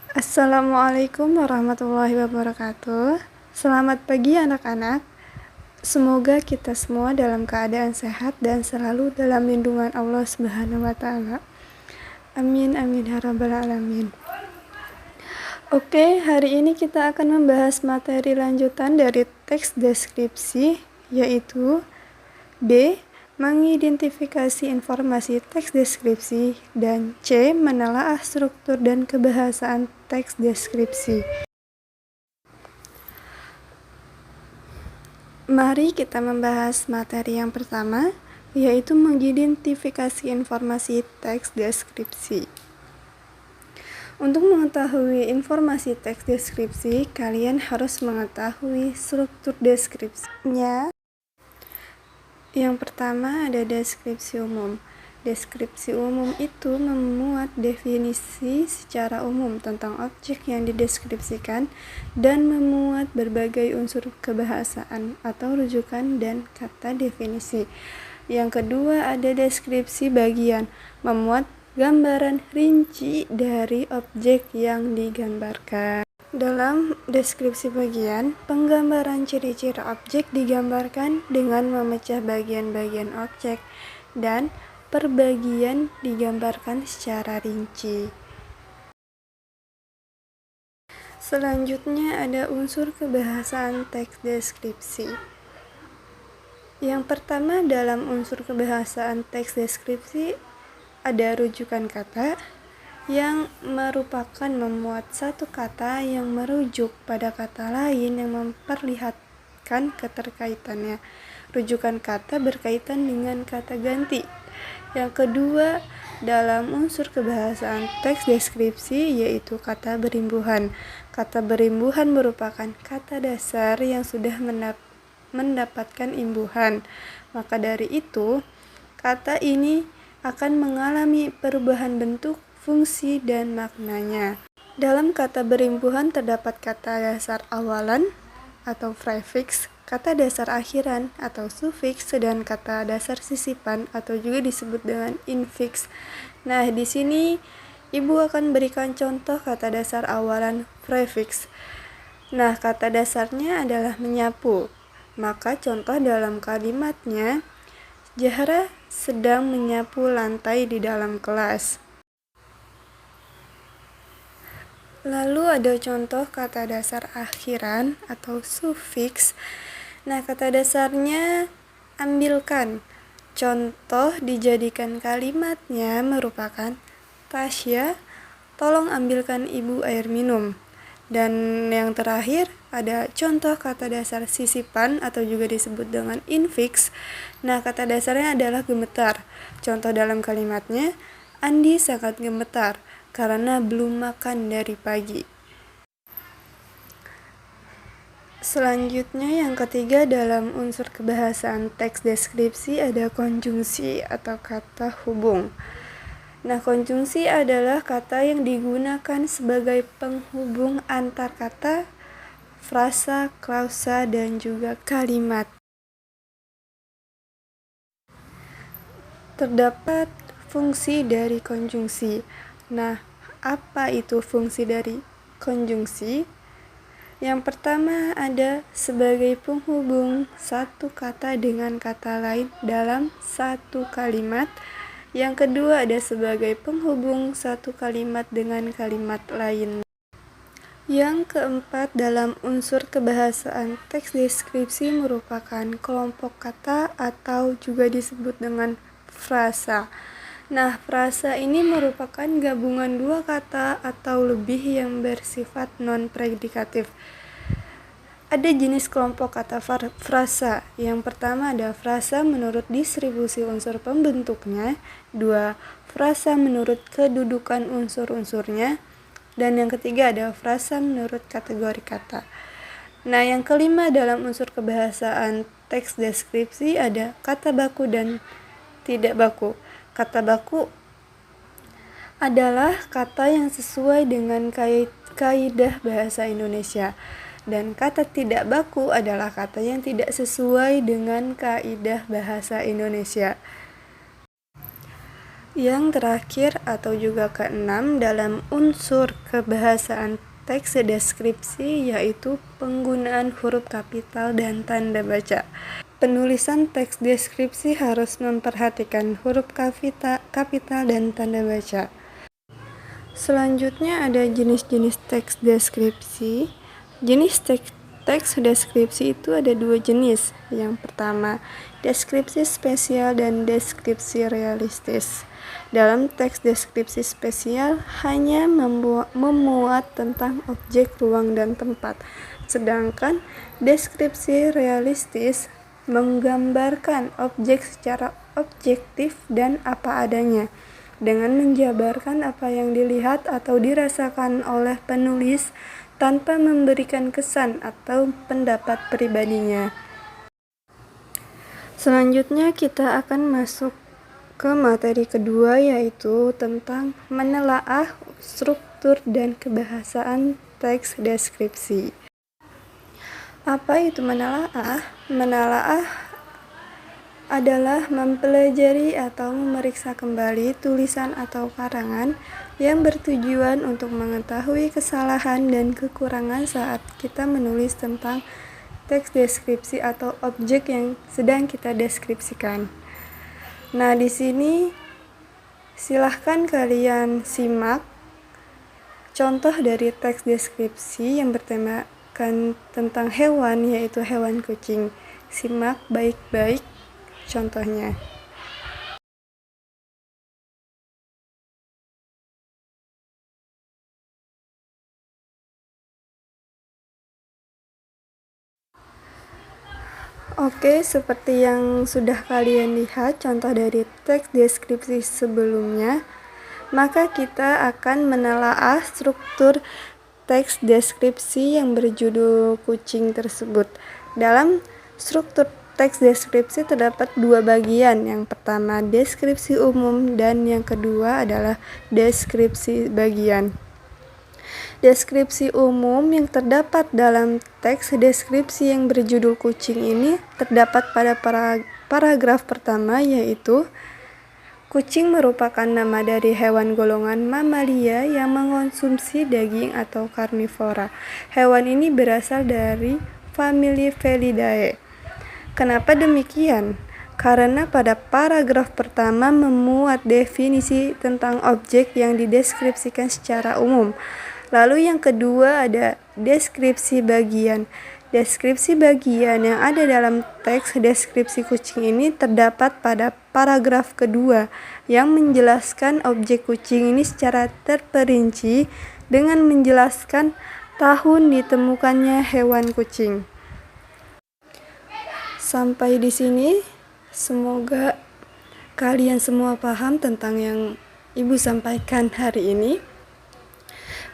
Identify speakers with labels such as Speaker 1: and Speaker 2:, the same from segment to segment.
Speaker 1: Assalamualaikum warahmatullahi wabarakatuh. Selamat pagi anak-anak. Semoga kita semua dalam keadaan sehat dan selalu dalam lindungan Allah Subhanahu wa taala. Amin amin ya rabbal alamin. Oke, hari ini kita akan membahas materi lanjutan dari teks deskripsi, yaitu B. Mengidentifikasi informasi teks deskripsi, dan C. Menelaah struktur dan kebahasaan teks deskripsi. Mari kita membahas materi yang pertama, yaitu mengidentifikasi informasi teks deskripsi. Untuk mengetahui informasi teks deskripsi, kalian harus mengetahui struktur deskripsinya. Yang pertama ada deskripsi umum. Deskripsi umum itu memuat definisi secara umum tentang objek yang dideskripsikan dan memuat berbagai unsur kebahasaan atau rujukan dan kata definisi. Yang kedua ada deskripsi bagian, memuat gambaran rinci dari objek yang digambarkan. Dalam deskripsi bagian, penggambaran ciri-ciri objek digambarkan dengan memecah bagian-bagian objek dan per bagian digambarkan secara rinci. Selanjutnya ada unsur kebahasaan teks deskripsi. Yang pertama dalam unsur kebahasaan teks deskripsi ada rujukan kata, yang merupakan memuat satu kata yang merujuk pada kata lain yang memperlihatkan keterkaitannya. Rujukan kata berkaitan dengan kata ganti. Yang kedua, dalam unsur kebahasaan teks deskripsi yaitu kata berimbuhan. Kata berimbuhan merupakan kata dasar yang sudah mendapatkan imbuhan. Maka dari itu, kata ini akan mengalami perubahan bentuk, fungsi, dan maknanya. Dalam kata berimbuhan terdapat kata dasar awalan atau prefix, kata dasar akhiran atau sufiks, dan kata dasar sisipan atau juga disebut dengan infix. Nah, di sini Ibu akan berikan contoh kata dasar awalan prefix. Nah, kata dasarnya adalah menyapu. Maka contoh dalam kalimatnya, Zahra sedang menyapu lantai di dalam kelas. Lalu ada contoh kata dasar akhiran atau sufiks. Nah, kata dasarnya ambilkan. Contoh dijadikan kalimatnya merupakan Tasya, tolong ambilkan ibu air minum. Dan yang terakhir ada contoh kata dasar sisipan atau juga disebut dengan infix. Nah, kata dasarnya adalah gemetar. Contoh dalam kalimatnya, Andi sangat gemetar karena belum makan dari pagi. Selanjutnya yang ketiga dalam unsur kebahasaan teks deskripsi ada konjungsi atau kata hubung. Nah, konjungsi adalah kata yang digunakan sebagai penghubung antar kata, frasa, klausa, dan juga kalimat. Terdapat fungsi dari konjungsi. Nah, apa itu fungsi dari konjungsi? Yang pertama ada sebagai penghubung satu kata dengan kata lain dalam satu kalimat. Yang kedua ada sebagai penghubung satu kalimat dengan kalimat lain. Yang keempat dalam unsur kebahasaan teks deskripsi merupakan kelompok kata atau juga disebut dengan frasa. Nah, frasa ini merupakan gabungan dua kata atau lebih yang bersifat non-predikatif. Ada jenis kelompok kata frasa. Yang pertama ada frasa menurut distribusi unsur pembentuknya, 2. Frasa menurut kedudukan unsur-unsurnya, dan yang ketiga ada frasa menurut kategori kata. Nah, yang kelima dalam unsur kebahasaan teks deskripsi ada kata baku dan tidak baku. Kata baku adalah kata yang sesuai dengan kaidah bahasa Indonesia. Dan kata tidak baku adalah kata yang tidak sesuai dengan kaidah bahasa Indonesia. Yang terakhir atau juga keenam dalam unsur kebahasaan teks deskripsi yaitu penggunaan huruf kapital dan tanda baca. Penulisan teks deskripsi harus memperhatikan huruf kapital dan tanda baca. Selanjutnya ada jenis-jenis teks deskripsi. Jenis teks deskripsi itu ada dua jenis. Yang pertama, deskripsi spesial dan deskripsi realistis. Dalam teks deskripsi spesial hanya memuat tentang objek, ruang, dan tempat. Sedangkan deskripsi realistis menggambarkan objek secara objektif dan apa adanya, dengan menjabarkan apa yang dilihat atau dirasakan oleh penulis tanpa memberikan kesan atau pendapat pribadinya. Selanjutnya kita akan masuk ke materi kedua, yaitu tentang menelaah struktur dan kebahasaan teks deskripsi. Apa itu menelaah? Menelaah adalah mempelajari atau memeriksa kembali tulisan atau karangan yang bertujuan untuk mengetahui kesalahan dan kekurangan saat kita menulis tentang teks deskripsi atau objek yang sedang kita deskripsikan. Nah, di sini silahkan kalian simak contoh dari teks deskripsi yang bertemakan tentang hewan, yaitu hewan kucing. Simak baik-baik contohnya. Oke, seperti yang sudah kalian lihat contoh dari teks deskripsi sebelumnya, maka kita akan menelaah struktur teks deskripsi yang berjudul kucing tersebut. Dalam struktur teks deskripsi terdapat dua bagian. Yang pertama deskripsi umum dan yang kedua adalah deskripsi bagian. Deskripsi umum yang terdapat dalam teks deskripsi yang berjudul kucing ini terdapat pada paragraf pertama, yaitu kucing merupakan nama dari hewan golongan mamalia yang mengonsumsi daging atau karnivora. Hewan ini berasal dari famili Felidae. Kenapa demikian? Karena pada paragraf pertama memuat definisi tentang objek yang dideskripsikan secara umum. Lalu yang kedua ada deskripsi bagian. Deskripsi bagian yang ada dalam teks deskripsi kucing ini terdapat pada paragraf kedua yang menjelaskan objek kucing ini secara terperinci dengan menjelaskan tahun ditemukannya hewan kucing. Sampai di sini, semoga kalian semua paham tentang yang Ibu sampaikan hari ini.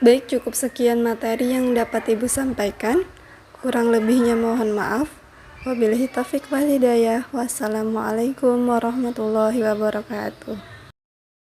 Speaker 1: Baik, cukup sekian materi yang dapat Ibu sampaikan. Kurang lebihnya mohon maaf. Wabillahi taufiq wal hidayah. Wassalamualaikum warahmatullahi wabarakatuh.